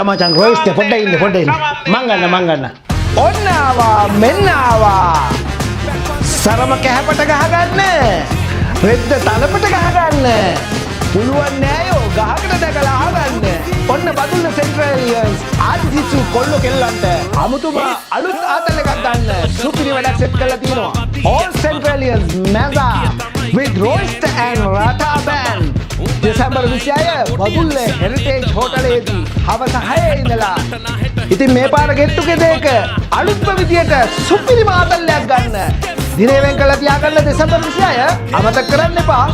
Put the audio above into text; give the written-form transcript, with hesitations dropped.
මචං රොයිස්ට පොඩ්ඩක් ඉන්න මං ගන්න ඔන්න ආවා මෙන්න ආවා සරම කැහපට ගහගන්න රෙද්ද තලපට ගහගන්න පුළුවන් නෑයෝ ගහකට දැකලා අහගන්න ඔන්න බදුල්ල සෙන්ට්‍රලියන්ස් ආදිසිසු කොල්ලෝ කෙල්ලන්ට අමුතුම අලුත් ආතල් එකක් ගන්න සුපිරි වැඩක් සෙට් කරලා තියෙනවා all centralians mega with roast and rata band දෙසැම්බර් 26 බදුල්ල හෙරිටේජ් හෝටලේදී හවස 6 ඉඳලා ඉතින් මේ පාර ගෙට් ටුගෙදර් එක අලුත්ම විදියට සුපිරි ආතල්යක් ගන්න දිනේ වෙන් කළා තියාගන්න දෙසැම්බර් 26 අමතක කරන්න එපා